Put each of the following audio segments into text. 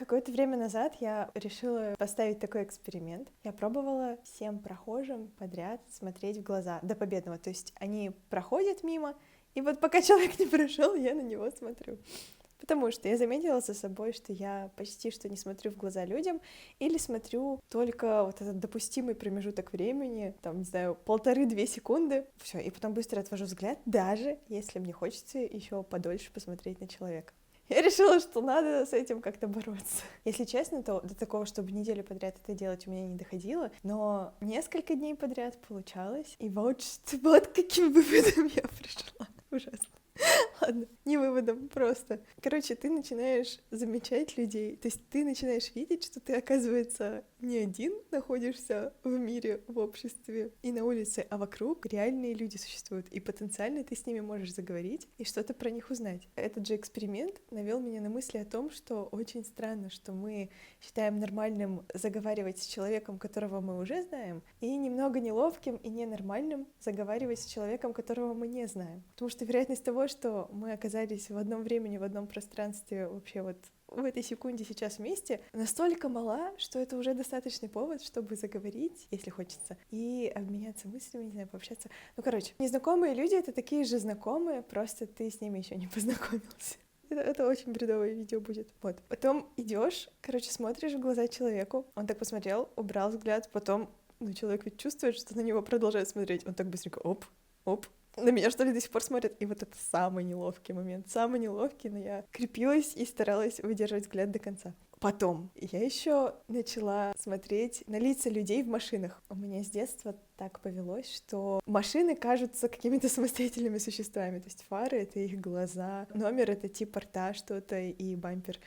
Какое-то время назад я решила поставить такой эксперимент. Я пробовала всем прохожим подряд смотреть в глаза до победного. То есть они проходят мимо, и вот пока человек не прошел, я на него смотрю. Потому что я заметила за собой, что я почти что не смотрю в глаза людям или смотрю только вот этот допустимый промежуток времени, там, не знаю, 1,5-2 секунды, все, и потом быстро отвожу взгляд, даже если мне хочется еще подольше посмотреть на человека. Я решила, что надо с этим как-то бороться. Если честно, то до такого, чтобы неделю подряд это делать, у меня не доходило, но несколько дней подряд получалось, и вот к каким выводом я пришла. Ужасно. Ладно, не выводом, просто. Короче, ты начинаешь замечать людей, то есть ты начинаешь видеть, что ты, оказывается, не один находишься в мире, в обществе и на улице, а вокруг реальные люди существуют, и потенциально ты с ними можешь заговорить и что-то про них узнать. Этот же эксперимент навел меня на мысли о том, что очень странно, что мы считаем нормальным заговаривать с человеком, которого мы уже знаем, и немного неловким и ненормальным заговаривать с человеком, которого мы не знаем. Потому что вероятность того, что мы оказались в одном времени, в одном пространстве, вообще вот в этой секунде сейчас вместе, настолько мала, что это уже достаточный повод, чтобы заговорить, если хочется, и обменяться мыслями, не знаю, пообщаться. Ну, короче, незнакомые люди — это такие же знакомые, просто ты с ними еще не познакомился. Это очень бредовое видео будет. Вот. Потом идешь, короче, смотришь в глаза человеку, он так посмотрел, убрал взгляд, потом, человек ведь чувствует, что на него продолжает смотреть, он так быстренько оп, на меня, что ли, до сих пор смотрят? И вот это самый неловкий момент. Самый неловкий, но я крепилась и старалась выдерживать взгляд до конца. Потом я еще начала смотреть на лица людей в машинах. У меня с детства так повелось, что машины кажутся какими-то самостоятельными существами. То есть фары — это их глаза, номер — это типа рта что-то и бампер.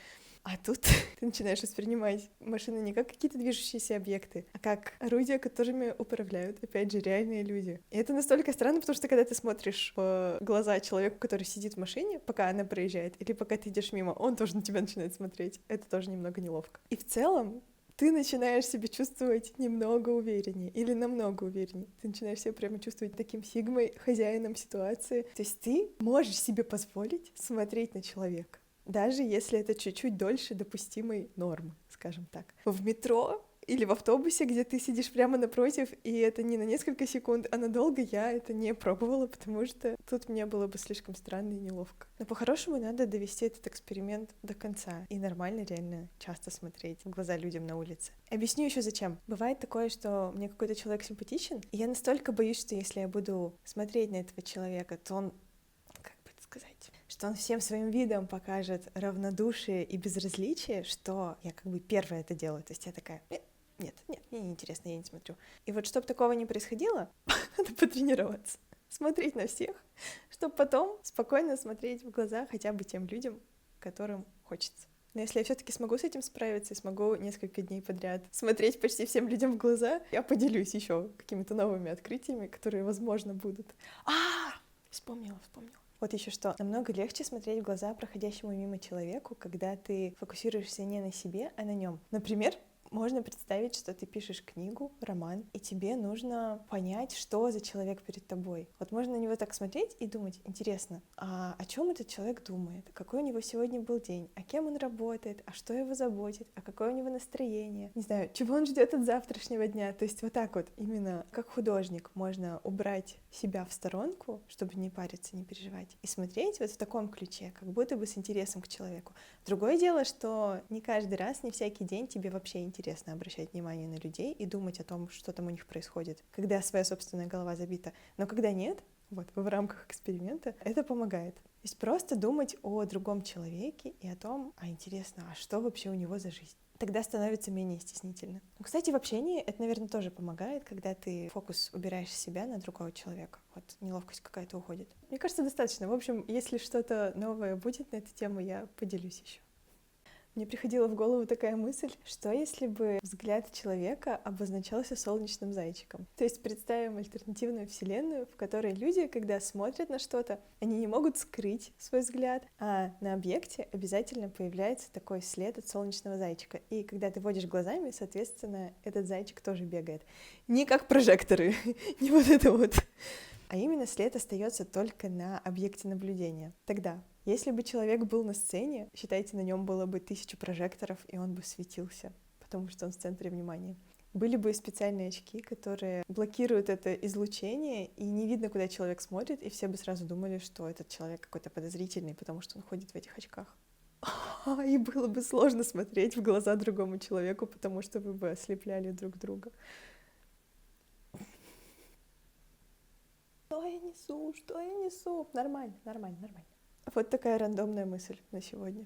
А тут ты начинаешь воспринимать машины не как какие-то движущиеся объекты, а как орудия, которыми управляют, опять же, реальные люди. И это настолько странно, потому что когда ты смотришь в глаза человеку, который сидит в машине, пока она проезжает, или пока ты идешь мимо, он тоже на тебя начинает смотреть. Это тоже немного неловко. И в целом ты начинаешь себя чувствовать немного увереннее или намного увереннее. Ты начинаешь себя прямо чувствовать таким сигмой, хозяином ситуации. То есть ты можешь себе позволить смотреть на человека, даже если это чуть-чуть дольше допустимой нормы, скажем так. В метро или в автобусе, где ты сидишь прямо напротив, и это не на несколько секунд, а надолго, я это не пробовала, потому что тут мне было бы слишком странно и неловко. Но по-хорошему надо довести этот эксперимент до конца и нормально реально часто смотреть в глаза людям на улице. Объясню еще зачем. Бывает такое, что мне какой-то человек симпатичен, и я настолько боюсь, что если я буду смотреть на этого человека, то он, что он всем своим видом покажет равнодушие и безразличие, что я первая это делаю. То есть я такая: нет, мне не интересно, я не смотрю. И вот чтобы такого не происходило, надо потренироваться, смотреть на всех, чтобы потом спокойно смотреть в глаза хотя бы тем людям, которым хочется. Но если я все-таки смогу с этим справиться и смогу несколько дней подряд смотреть почти всем людям в глаза, я поделюсь еще какими-то новыми открытиями, которые, возможно, будут. Вспомнила. Вот еще что. Намного легче смотреть в глаза проходящему мимо человеку, когда ты фокусируешься не на себе, а на нем. Например, можно представить, что ты пишешь книгу, роман, и тебе нужно понять, что за человек перед тобой. Вот можно на него так смотреть и думать: интересно, а о чем этот человек думает? Какой у него сегодня был день? А кем он работает? А что его заботит? А какое у него настроение? Не знаю, чего он ждет от завтрашнего дня? То есть вот так вот, именно как художник, можно убрать себя в сторонку, чтобы не париться, не переживать, и смотреть вот в таком ключе, как будто бы с интересом к человеку. Другое дело, что не каждый раз, не всякий день тебе вообще интересно обращать внимание на людей и думать о том, что там у них происходит, когда своя собственная голова забита. Но когда нет, вот в рамках эксперимента, это помогает. То есть просто думать о другом человеке и о том: интересно, а что вообще у него за жизнь? Тогда становится менее стеснительно. Кстати, в общении это, наверное, тоже помогает, когда ты фокус убираешь с себя на другого человека. Вот неловкость какая-то уходит. Мне кажется, достаточно. В общем, если что-то новое будет на эту тему, я поделюсь еще. Мне приходила в голову такая мысль: что если бы взгляд человека обозначался солнечным зайчиком? То есть представим альтернативную вселенную, в которой люди, когда смотрят на что-то, они не могут скрыть свой взгляд, а на объекте обязательно появляется такой след от солнечного зайчика. И когда ты водишь глазами, соответственно, этот зайчик тоже бегает. Не как прожекторы, не вот это вот. А именно след остается только на объекте наблюдения. Тогда Если бы человек был на сцене, считайте, на нем было бы 1000 прожекторов, и он бы светился, потому что он в центре внимания. Были бы специальные очки, которые блокируют это излучение, и не видно, куда человек смотрит, и все бы сразу думали, что этот человек какой-то подозрительный, потому что он ходит в этих очках. И было бы сложно смотреть в глаза другому человеку, потому что вы бы ослепляли друг друга. Что я несу? Что я несу? Нормально. Вот такая рандомная мысль на сегодня.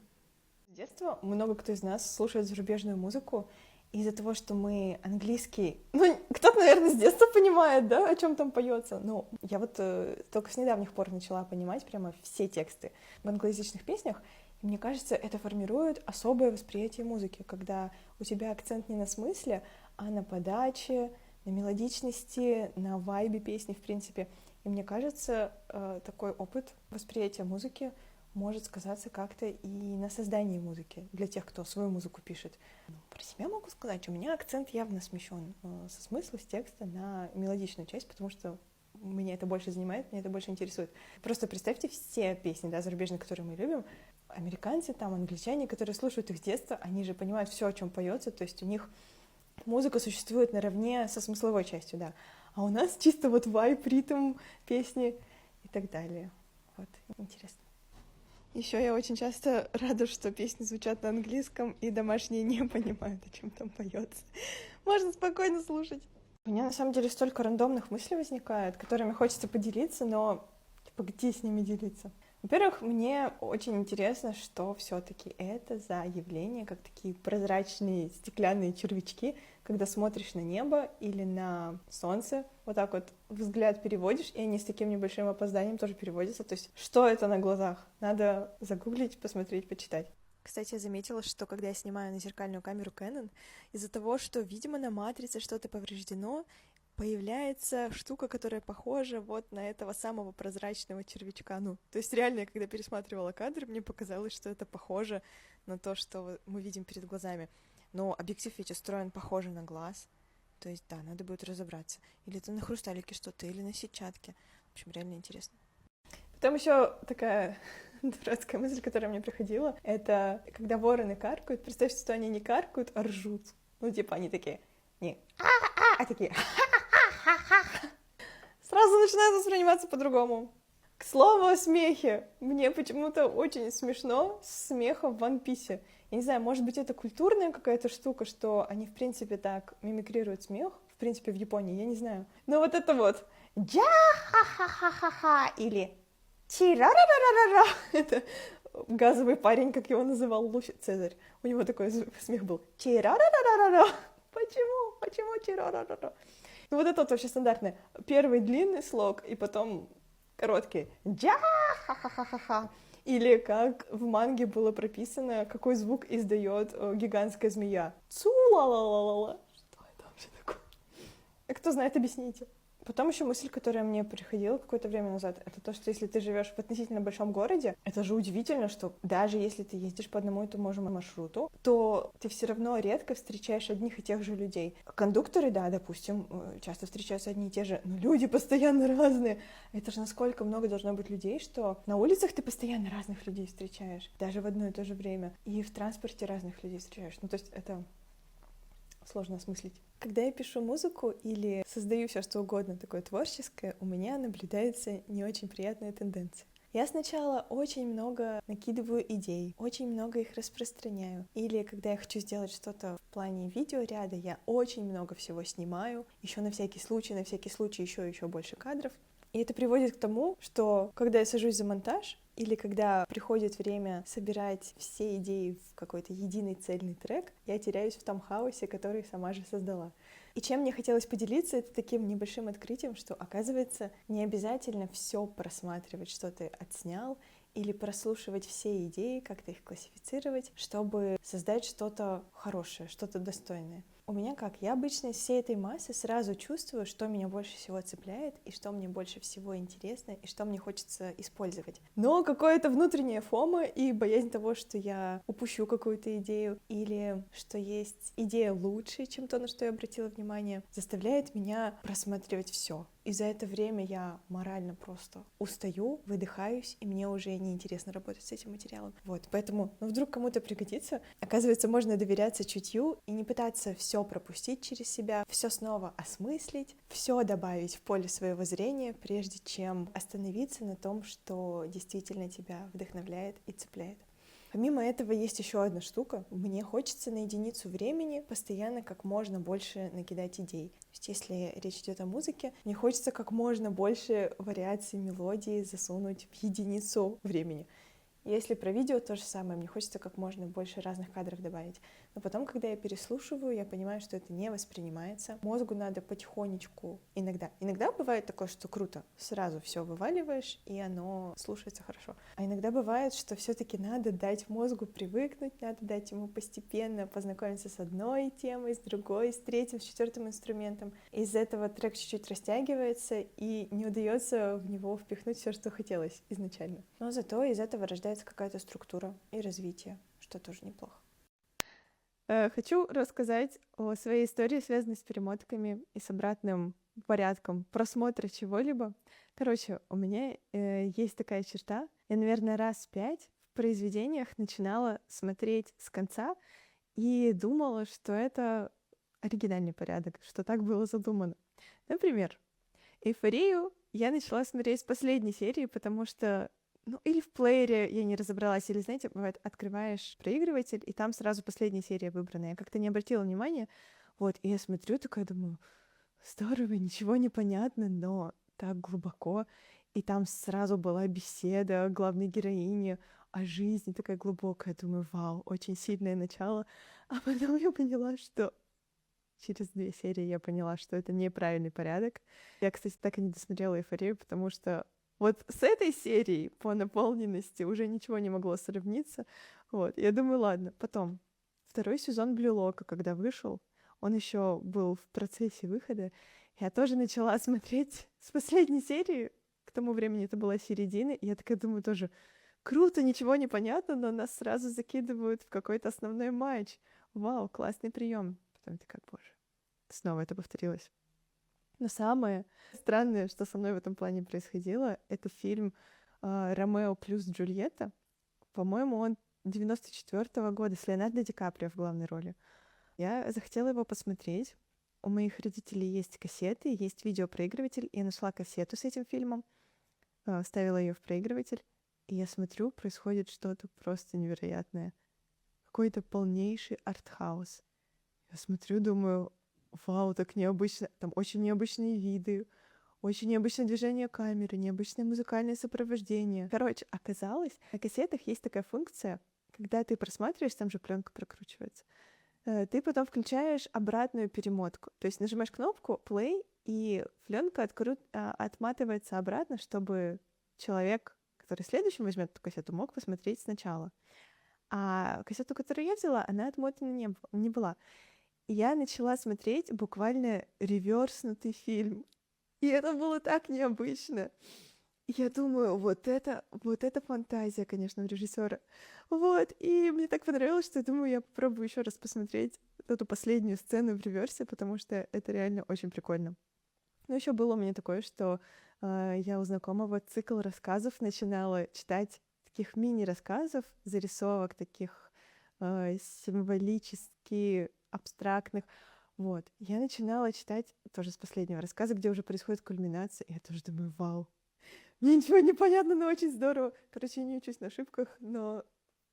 С детства много кто из нас слушает зарубежную музыку, и из-за того, что мы английский... кто-то, наверное, с детства понимает, да, о чем там поется. Но я вот только с недавних пор начала понимать прямо все тексты в англоязычных песнях, и мне кажется, это формирует особое восприятие музыки, когда у тебя акцент не на смысле, а на подаче, на мелодичности, на вайбе песни, в принципе. И мне кажется, такой опыт восприятия музыки может сказаться как-то и на создании музыки для тех, кто свою музыку пишет. Про себя могу сказать, у меня акцент явно смещен со смысла, с текста на мелодичную часть, потому что меня это больше занимает, меня это больше интересует. Просто представьте все песни, да, зарубежные, которые мы любим, американцы, там, англичане, которые слушают их с детства, они же понимают все, о чем поется, то есть у них музыка существует наравне со смысловой частью, да. А у нас чисто вот вайб, ритм песни и так далее. Вот, интересно. Еще я очень часто рада, что песни звучат на английском, и домашние не понимают, о чем там поется. Можно спокойно слушать. У меня на самом деле столько рандомных мыслей возникает, которыми хочется поделиться, но типа где с ними делиться? Во-первых, мне очень интересно, что все-таки это за явление, как такие прозрачные стеклянные червячки, когда смотришь на небо или на солнце, вот так вот взгляд переводишь, и они с таким небольшим опозданием тоже переводятся. То есть, что это на глазах? Надо загуглить, посмотреть, почитать. Кстати, я заметила, что когда я снимаю на зеркальную камеру Canon, из-за того, что, видимо, на матрице что-то повреждено, появляется штука, которая похожа вот на этого самого прозрачного червячка. То есть реально, я когда пересматривала кадр, мне показалось, что это похоже на то, что мы видим перед глазами. Но объектив ведь устроен похоже на глаз. То есть, да, надо будет разобраться. Или это на хрусталике что-то, или на сетчатке. В общем, реально интересно. Потом еще такая дурацкая мысль, которая мне приходила, это когда вороны каркают, представьте, что они не каркают, а ржут. Типа они такие, не а такие сразу начинает восприниматься по-другому. К слову о смехе. Мне почему-то очень смешно с смехом в One Piece. Я не знаю, может быть, это культурная какая-то штука, что они, в принципе, так мимикрируют смех. В принципе, в Японии, я не знаю. Но вот это вот «Джа-ха-ха-ха-ха-ха» или «Чи-ра-ра-ра-ра-ра». Это газовый парень, как его называл Цезарь. У него такой смех был «Чи-ра-ра-ра-ра-ра». Почему? Почему «Чи-ра-ра-ра-ра»? Вот это вот вообще стандартное. Первый длинный слог, и потом короткий «Джа-ха-ха-ха-ха». Или как в манге было прописано, какой звук издает гигантская змея. Цу-ла-ла-ла-ла-ла. Что это вообще такое? Кто знает, объясните. Потом еще мысль, которая мне приходила какое-то время назад, это то, что если ты живешь в относительно большом городе, это же удивительно, что даже если ты ездишь по одному и тому же маршруту, то ты все равно редко встречаешь одних и тех же людей. Кондукторы, да, допустим, часто встречаются одни и те же, но люди постоянно разные. Это же насколько много должно быть людей, что на улицах ты постоянно разных людей встречаешь, даже в одно и то же время, и в транспорте разных людей встречаешь. То есть это сложно осмыслить. Когда я пишу музыку или создаю все что угодно такое творческое, у меня наблюдается не очень приятная тенденция. Я сначала очень много накидываю идей, очень много их распространяю. Или когда я хочу сделать что-то в плане видеоряда, я очень много всего снимаю, еще на всякий случай еще больше кадров. И это приводит к тому, что когда я сажусь за монтаж, или когда приходит время собирать все идеи в какой-то единый цельный трек, я теряюсь в том хаосе, который сама же создала. И чем мне хотелось поделиться, это таким небольшим открытием, что, оказывается, не обязательно все просматривать, что ты отснял, или прослушивать все идеи, как-то их классифицировать, чтобы создать что-то хорошее, что-то достойное. У меня как? Я обычно из всей этой массы сразу чувствую, что меня больше всего цепляет, и что мне больше всего интересно, и что мне хочется использовать. Но какое-то внутреннее фома и боязнь того, что я упущу какую-то идею, или что есть идея лучше, чем то, на что я обратила внимание, заставляет меня просматривать все. и за это время я морально просто устаю, выдыхаюсь, и мне уже неинтересно работать с этим материалом. Вот, поэтому, вдруг кому-то пригодится. Оказывается, можно доверяться чутью и не пытаться все пропустить через себя, все снова осмыслить, все добавить в поле своего зрения, прежде чем остановиться на том, что действительно тебя вдохновляет и цепляет. Помимо этого есть еще одна штука. Мне хочется на единицу времени постоянно как можно больше накидать идей. То есть если речь идет о музыке, мне хочется как можно больше вариаций мелодии засунуть в единицу времени. Если про видео, то же самое. Мне хочется как можно больше разных кадров добавить. Но потом, когда я переслушиваю, я понимаю, что это не воспринимается. Мозгу надо потихонечку иногда. Иногда бывает такое, что круто. Сразу все вываливаешь, и оно слушается хорошо. А иногда бывает, что все-таки надо дать мозгу привыкнуть, надо дать ему постепенно познакомиться с одной темой, с другой, с третьим, с четвертым инструментом. Из этого трек чуть-чуть растягивается, и не удается в него впихнуть все, что хотелось изначально. Но зато из этого рождается какая-то структура и развитие, что тоже неплохо. Хочу рассказать о своей истории, связанной с перемотками и с обратным порядком просмотра чего-либо. Короче, у меня есть такая черта. Я, наверное, раз 5 в произведениях начинала смотреть с конца и думала, что это оригинальный порядок, что так было задумано. Например, «Эйфорию» я начала смотреть с последней серии, потому что или в плеере я не разобралась, или, знаете, бывает, открываешь проигрыватель, и там сразу последняя серия выбрана. Я как-то не обратила внимания, вот, и я смотрю, такая думаю, здорово, ничего не понятно, но так глубоко. И там сразу была беседа главной героини о жизни, такая глубокая. Думаю, вау, очень сильное начало. А потом я поняла, что через 2 серии я поняла, что это неправильный порядок. Я, кстати, так и не досмотрела «Эйфорию», потому что вот с этой серией по наполненности уже ничего не могло сравниться. Вот, я думаю, ладно, потом. 2-й сезон Блю Лока, когда вышел, он еще был в процессе выхода. Я тоже начала смотреть с последней серии. К тому времени это была середина. И я такая думаю тоже, круто, ничего не понятно, но нас сразу закидывают в какой-то основной матч. Вау, классный прием. Потом ты как, боже, снова это повторилось. Но самое странное, что со мной в этом плане происходило, это фильм «Ромео плюс Джульетта». По-моему, он 94-го года с Леонардо Ди Каприо в главной роли. Я захотела его посмотреть. У моих родителей есть кассеты, есть видеопроигрыватель. Я нашла кассету с этим фильмом, вставила ее в проигрыватель, и я смотрю, происходит что-то просто невероятное. Какой-то полнейший артхаус. Я смотрю, думаю, вау, так необычно. Там очень необычные виды, очень необычное движение камеры, необычное музыкальное сопровождение. Короче, оказалось, на кассетах есть такая функция, когда ты просматриваешь, там же пленка прокручивается, ты потом включаешь обратную перемотку. То есть нажимаешь кнопку play, и пленка отматывается обратно, чтобы человек, который следующим возьмет эту кассету, мог посмотреть сначала. А кассету, которую я взяла, она отмотана не была. И я начала смотреть буквально реверснутый фильм. И это было так необычно. И я думаю, вот это фантазия, конечно, у режиссера. Вот, и мне так понравилось, что я думаю, я попробую еще раз посмотреть эту последнюю сцену в реверсе, потому что это реально очень прикольно. Но еще было у меня такое, что я у знакомого цикл рассказов начинала читать, таких мини-рассказов, зарисовок таких символически абстрактных. Вот. Я начинала читать тоже с последнего рассказа, где уже происходит кульминация, и я тоже думаю, вау, мне ничего не понятно, но очень здорово. Короче, я не учусь на ошибках, но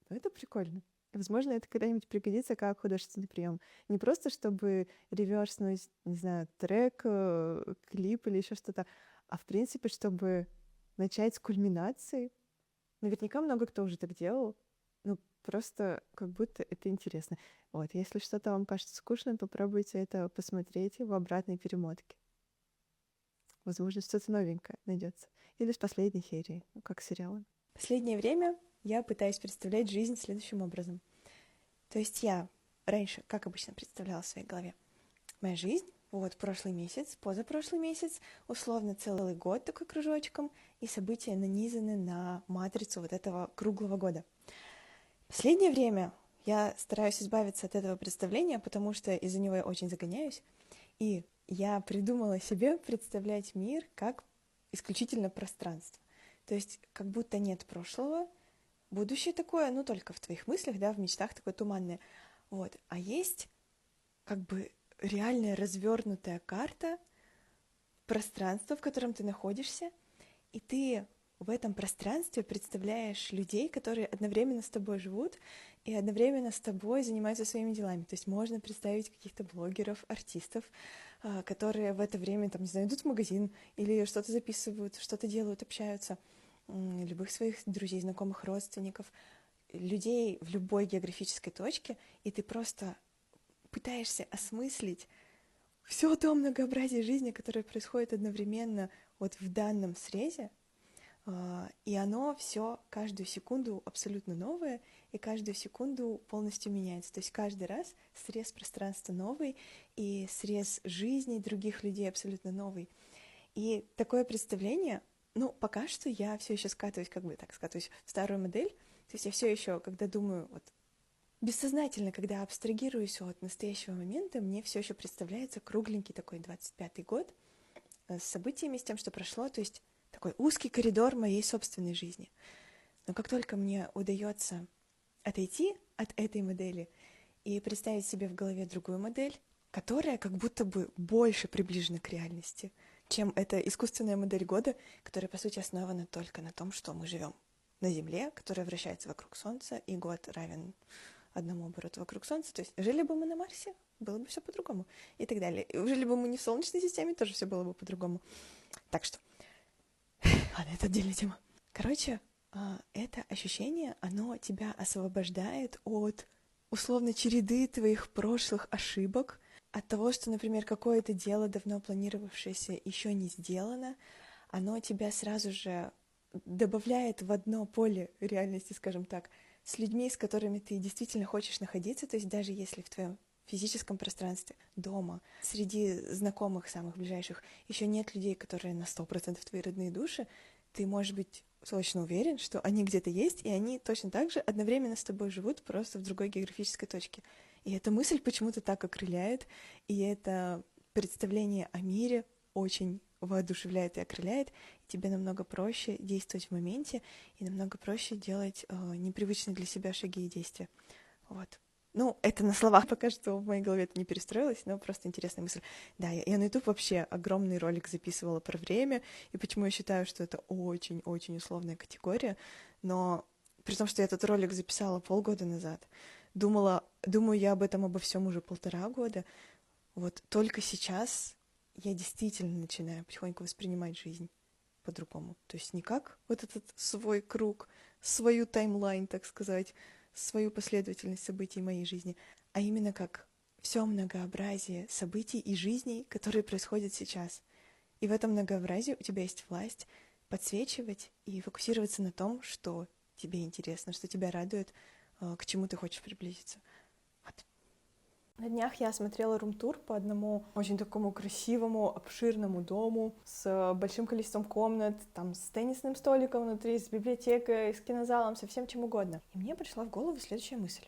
это прикольно. Возможно, это когда-нибудь пригодится как художественный прием. Не просто, чтобы реверснуть, не знаю, трек, клип или еще что-то, а в принципе, чтобы начать с кульминации. Наверняка много кто уже так делал. Ну, просто как будто это интересно. Вот, если что-то вам кажется скучным, попробуйте это посмотреть в обратной перемотке. Возможно, что-то новенькое найдется. Или с последней серии, как сериалы. Последнее время я пытаюсь представлять жизнь следующим образом. То есть я раньше, как обычно, представляла в своей голове. Моя жизнь, вот прошлый месяц, позапрошлый месяц, условно целый год такой кружочком, и события нанизаны на матрицу вот этого круглого года. Последнее время я стараюсь избавиться от этого представления, потому что из-за него я очень загоняюсь. И я придумала себе представлять мир как исключительно пространство. То есть как будто нет прошлого, будущее такое, ну только в твоих мыслях, да, в мечтах такое туманное. Вот. А есть как бы реальная развернутая карта пространства, в котором ты находишься, и ты в этом пространстве представляешь людей, которые одновременно с тобой живут и одновременно с тобой занимаются своими делами. То есть можно представить каких-то блогеров, артистов, которые в это время, там, не знаю, идут в магазин или что-то записывают, что-то делают, общаются, любых своих друзей, знакомых, родственников, людей в любой географической точке, и ты просто пытаешься осмыслить все то многообразие жизни, которое происходит одновременно вот в данном срезе, и оно все каждую секунду абсолютно новое, и каждую секунду полностью меняется. То есть каждый раз срез пространства новый, и срез жизни других людей абсолютно новый. И такое представление, ну, пока что я все еще скатываюсь в старую модель. То есть я все еще, когда думаю, вот бессознательно, когда абстрагируюсь от настоящего момента, мне все еще представляется кругленький такой 25-й год с событиями, с тем, что прошло, то есть такой узкий коридор моей собственной жизни. Но как только мне удается отойти от этой модели и представить себе в голове другую модель, которая как будто бы больше приближена к реальности, чем эта искусственная модель года, которая, по сути, основана только на том, что мы живем на Земле, которая вращается вокруг Солнца, и год равен одному обороту вокруг Солнца. То есть жили бы мы на Марсе, было бы все по-другому, и так далее. И жили бы мы не в Солнечной системе, тоже все было бы по-другому. Так что, ладно, это отдельная тема. Короче, это ощущение, оно тебя освобождает от условно череды твоих прошлых ошибок, от того, что, например, какое-то дело, давно планировавшееся, еще не сделано, оно тебя сразу же добавляет в одно поле реальности, скажем так, с людьми, с которыми ты действительно хочешь находиться, то есть даже если в твоем физическом пространстве, дома, среди знакомых, самых ближайших, еще нет людей, которые на 100% твои родные души, ты можешь быть точно уверен, что они где-то есть, и они точно так же одновременно с тобой живут, просто в другой географической точке. И эта мысль почему-то так окрыляет, и это представление о мире очень воодушевляет и окрыляет, и тебе намного проще действовать в моменте, и намного проще делать непривычные для себя шаги и действия. Вот. Ну, это на словах, пока что в моей голове это не перестроилось, но просто интересная мысль. Да, я на YouTube вообще огромный ролик записывала про время, и почему я считаю, что это очень-очень условная категория, но при том, что я этот ролик записала полгода назад, думаю я об этом обо всем уже 1,5 года, вот только сейчас я действительно начинаю потихоньку воспринимать жизнь по-другому. То есть не как вот этот свой круг, свою таймлайн, так сказать, свою последовательность событий моей жизни, а именно как все многообразие событий и жизней, которые происходят сейчас. И в этом многообразии у тебя есть власть подсвечивать и фокусироваться на том, что тебе интересно, что тебя радует, к чему ты хочешь приблизиться. Вот. На днях я смотрела рум-тур по одному очень такому красивому, обширному дому с большим количеством комнат, там, с теннисным столиком внутри, с библиотекой, с кинозалом, со всем чем угодно. И мне пришла в голову следующая мысль.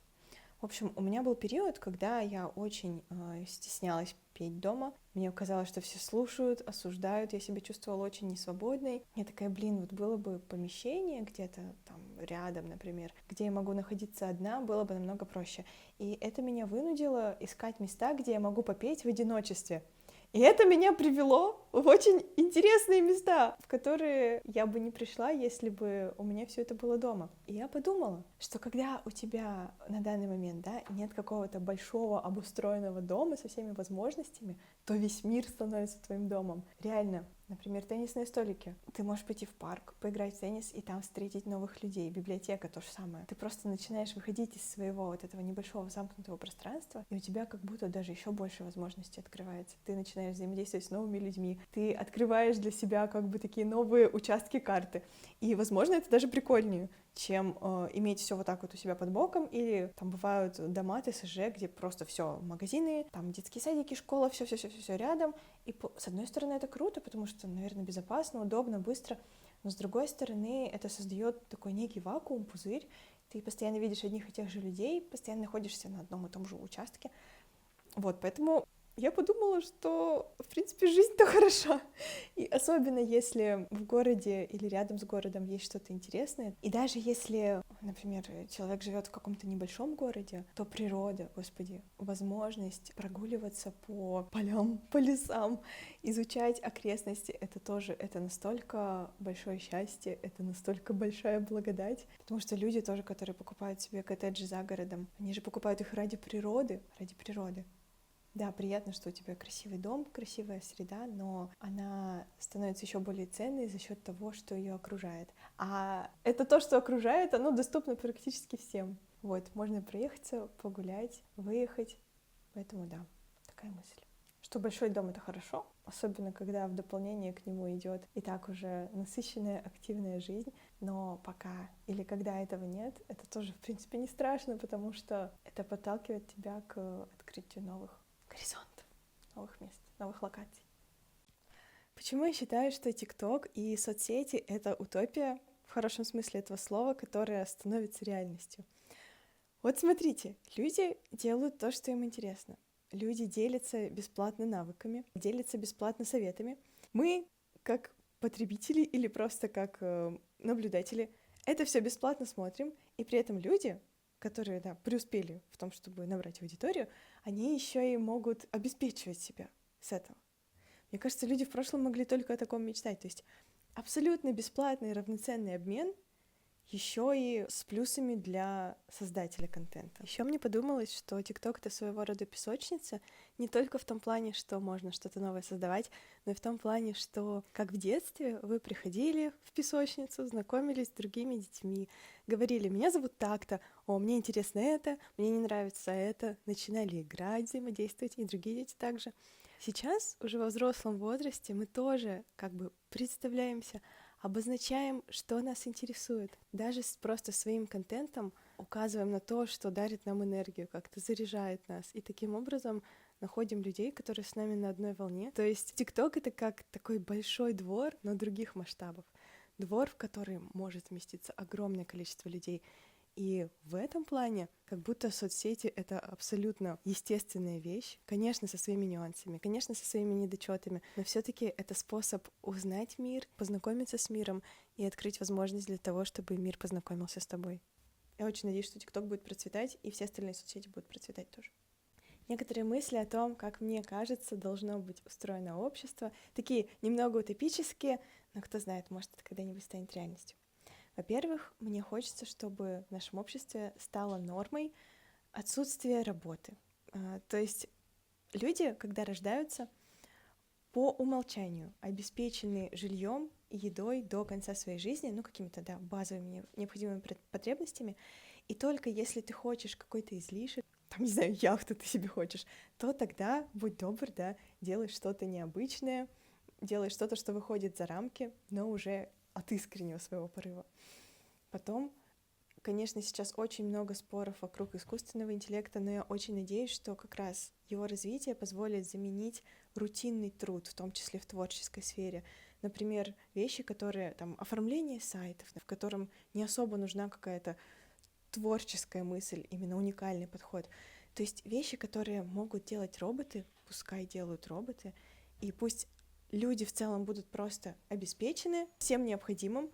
В общем, у меня был период, когда я очень стеснялась петь дома. Мне казалось, что все слушают, осуждают, я себя чувствовала очень несвободной. Я такая, вот было бы помещение где-то там рядом, например, где я могу находиться одна, было бы намного проще. И это меня вынудило искать места, где я могу попеть в одиночестве. И это меня привело в очень интересные места, в которые я бы не пришла, если бы у меня все это было дома. И я подумала, что когда у тебя на данный момент, да, нет какого-то большого обустроенного дома со всеми возможностями, то весь мир становится твоим домом. Реально. Например, теннисные столики. Ты можешь пойти в парк, поиграть в теннис и там встретить новых людей. Библиотека — то же самое. Ты просто начинаешь выходить из своего вот этого небольшого замкнутого пространства, и у тебя как будто даже еще больше возможностей открывается. Ты начинаешь взаимодействовать с новыми людьми, ты открываешь для себя как бы такие новые участки карты. И, возможно, это даже прикольнее, чем иметь все вот так вот у себя под боком, или там бывают дома ТСЖ, где просто все магазины, там детские садики, школа, все рядом. И с одной стороны это круто, потому что, наверное, безопасно, удобно, быстро, но с другой стороны это создает такой некий вакуум, пузырь. Ты постоянно видишь одних и тех же людей, постоянно находишься на одном и том же участке. Вот, поэтому я подумала, что, в принципе, жизнь-то хороша. И особенно если в городе или рядом с городом есть что-то интересное. И даже если, например, человек живет в каком-то небольшом городе, то природа, господи, возможность прогуливаться по полям, по лесам, изучать окрестности, это тоже, это настолько большое счастье, это настолько большая благодать. Потому что люди тоже, которые покупают себе коттеджи за городом, они же покупают их ради природы, ради природы. Да, приятно, что у тебя красивый дом, красивая среда, но она становится еще более ценной за счет того, что ее окружает. А это то, что окружает, оно доступно практически всем. Вот, можно проехаться, погулять, выехать. Поэтому да, такая мысль. Что большой дом — это хорошо, особенно когда в дополнение к нему идет и так уже насыщенная, активная жизнь, но пока или когда этого нет, это тоже, в принципе, не страшно, потому что это подталкивает тебя к открытию новых горизонтов, новых мест, новых локаций. Почему я считаю, что ТикТок и соцсети — это утопия, в хорошем смысле этого слова, которая становится реальностью? Вот смотрите, люди делают то, что им интересно. Люди делятся бесплатно навыками, делятся бесплатно советами. Мы, как потребители или просто как наблюдатели, это все бесплатно смотрим, и при этом люди, которые, да, преуспели в том, чтобы набрать аудиторию, они еще и могут обеспечивать себя с этого. Мне кажется, люди в прошлом могли только о таком мечтать. То есть абсолютно бесплатный равноценный обмен еще и с плюсами для создателя контента. Еще мне подумалось, что TikTok — это своего рода песочница, не только в том плане, что можно что-то новое создавать, но и в том плане, что, как в детстве, вы приходили в песочницу, знакомились с другими детьми, говорили: «Меня зовут так-то», «О, мне интересно это», «Мне не нравится это», начинали играть, взаимодействовать, и другие дети также. Сейчас, уже во взрослом возрасте, мы тоже как бы представляемся, обозначаем, что нас интересует. Даже просто своим контентом указываем на то, что дарит нам энергию, как-то заряжает нас. И таким образом находим людей, которые с нами на одной волне. То есть TikTok — это как такой большой двор, но других масштабов. Двор, в который может вместиться огромное количество людей. И в этом плане как будто соцсети — это абсолютно естественная вещь, конечно, со своими нюансами, конечно, со своими недочетами, но все-таки это способ узнать мир, познакомиться с миром и открыть возможность для того, чтобы мир познакомился с тобой. Я очень надеюсь, что TikTok будет процветать, и все остальные соцсети будут процветать тоже. Некоторые мысли о том, как мне кажется, должно быть устроено общество, такие немного утопические, но кто знает, может, это когда-нибудь станет реальностью. Во-первых, мне хочется, чтобы в нашем обществе стало нормой отсутствие работы. То есть люди, когда рождаются, по умолчанию обеспечены жильем и едой до конца своей жизни, ну, какими-то, да, базовыми необходимыми потребностями, и только если ты хочешь какой-то излишек, там, не знаю, яхту ты себе хочешь, то тогда, будь добр, да, делай что-то необычное, делай что-то, что выходит за рамки, но уже от искреннего своего порыва. Потом, конечно, сейчас очень много споров вокруг искусственного интеллекта, но я очень надеюсь, что как раз его развитие позволит заменить рутинный труд, в том числе в творческой сфере. Например, вещи, которые, там, оформление сайтов, в котором не особо нужна какая-то творческая мысль, именно уникальный подход. То есть вещи, которые могут делать роботы, пускай делают роботы, и пусть люди в целом будут просто обеспечены всем необходимым,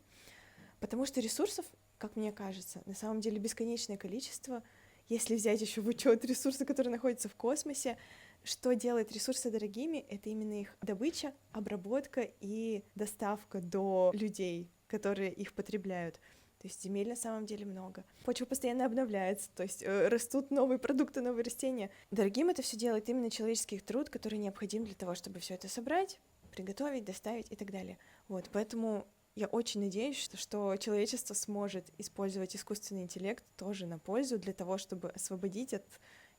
потому что ресурсов, как мне кажется, на самом деле бесконечное количество. Если взять еще в учет ресурсы, которые находятся в космосе, что делает ресурсы дорогими, это именно их добыча, обработка и доставка до людей, которые их потребляют. То есть земель на самом деле много. Почва постоянно обновляется, то есть растут новые продукты, новые растения. Дорогим это все делает именно человеческий труд, который необходим для того, чтобы все это собрать, приготовить, доставить и так далее. Вот, поэтому я очень надеюсь, что человечество сможет использовать искусственный интеллект тоже на пользу для того, чтобы освободить от,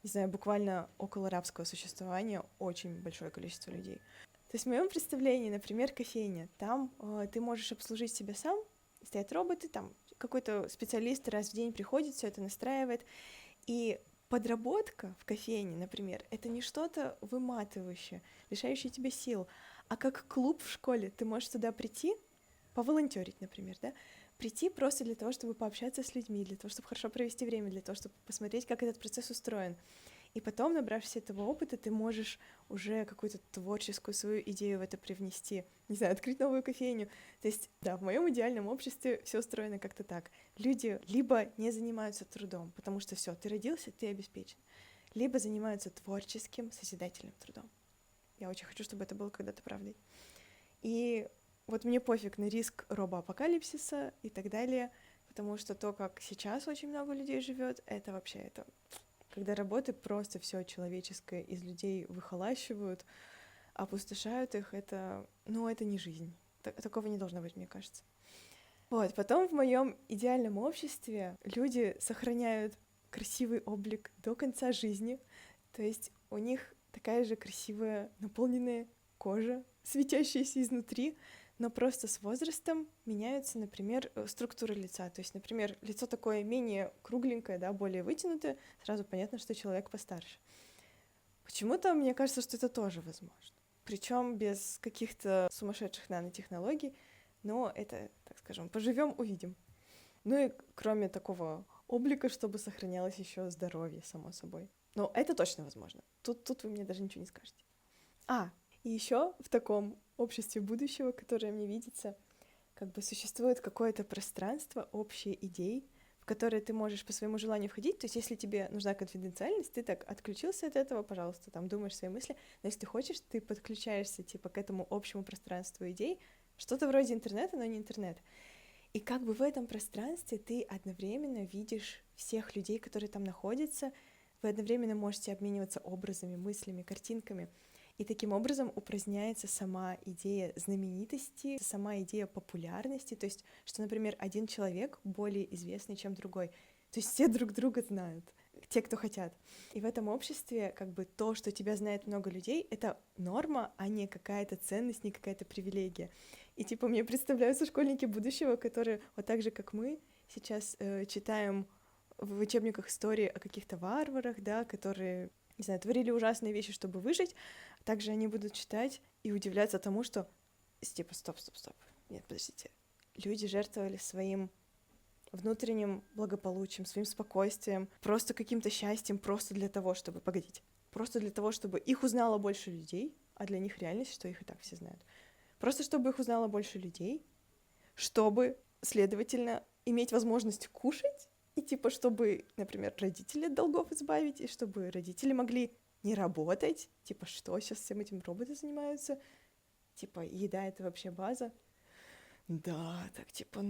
не знаю, буквально около рабского существования очень большое количество людей. То есть в моем представлении, например, кофейня, там ты можешь обслужить себя сам, стоят роботы, там какой-то специалист раз в день приходит, все это настраивает, и подработка в кофейне, например, это не что-то выматывающее, лишающее тебя сил, а как клуб в школе, ты можешь туда прийти, поволонтерить, например, да, прийти просто для того, чтобы пообщаться с людьми, для того, чтобы хорошо провести время, для того, чтобы посмотреть, как этот процесс устроен. И потом, набравшись этого опыта, ты можешь уже какую-то творческую свою идею в это привнести. Не знаю, открыть новую кофейню. То есть, да, в моем идеальном обществе все устроено как-то так. Люди либо не занимаются трудом, потому что все, ты родился, ты обеспечен, либо занимаются творческим, созидательным трудом. Я очень хочу, чтобы это было когда-то правдой. И вот мне пофиг на риск робоапокалипсиса и так далее, потому что то, как сейчас очень много людей живет, это вообще это. Когда работы просто все человеческое из людей выхолащивают, опустошают их, это не жизнь. Такого не должно быть, мне кажется. Вот, потом в моем идеальном обществе люди сохраняют красивый облик до конца жизни, то есть у них такая же красивая, наполненная кожа, светящаяся изнутри, но просто с возрастом меняются, например, структуры лица. То есть, например, лицо такое менее кругленькое, да, более вытянутое, сразу понятно, что человек постарше. Почему-то мне кажется, что это тоже возможно. Причем без каких-то сумасшедших нанотехнологий, но это, так скажем, поживем, увидим. Ну и кроме такого облика, чтобы сохранялось еще здоровье, само собой. Но это точно возможно. Тут вы мне даже ничего не скажете. И еще в таком обществе будущего, которое мне видится, как бы существует какое-то пространство, общие идей, в которое ты можешь по своему желанию входить. То есть если тебе нужна конфиденциальность, ты так отключился от этого, пожалуйста, там думаешь свои мысли, но если ты хочешь, ты подключаешься типа к этому общему пространству идей, что-то вроде интернета, но не интернет. И как бы в этом пространстве ты одновременно видишь всех людей, которые там находятся, вы одновременно можете обмениваться образами, мыслями, картинками. И таким образом упраздняется сама идея знаменитости, сама идея популярности, то есть, что, например, один человек более известный, чем другой. То есть все друг друга знают, те, кто хотят. И в этом обществе как бы то, что тебя знает много людей, это норма, а не какая-то ценность, не какая-то привилегия. И типа мне представляются школьники будущего, которые вот так же, как мы, сейчас читаем в учебниках истории о каких-то варварах, да, которые, не знаю, творили ужасные вещи, чтобы выжить. Также они будут читать и удивляться тому, что типа стоп. Нет, подождите. Люди жертвовали своим внутренним благополучием, своим спокойствием, просто каким-то счастьем, просто для того, чтобы... Просто для того, чтобы их узнало больше людей, а для них реальность, что их и так все знают. Просто чтобы их узнало больше людей, чтобы, следовательно, иметь возможность кушать, и типа, чтобы, например, родителей от долгов избавить, и чтобы родители могли не работать. Типа, что сейчас всем этим роботы занимаются? Типа, еда — это вообще база. Да, так типа,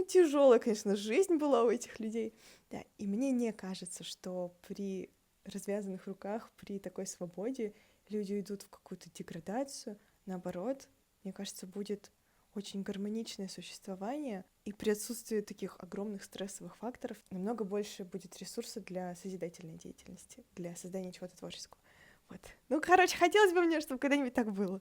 тяжелая, конечно, жизнь была у этих людей. Да, и мне не кажется, что при развязанных руках, при такой свободе люди идут в какую-то деградацию. Наоборот, мне кажется, будет очень гармоничное существование, и при отсутствии таких огромных стрессовых факторов намного больше будет ресурса для созидательной деятельности, для создания чего-то творческого. Вот. Хотелось бы мне, чтобы когда-нибудь так было.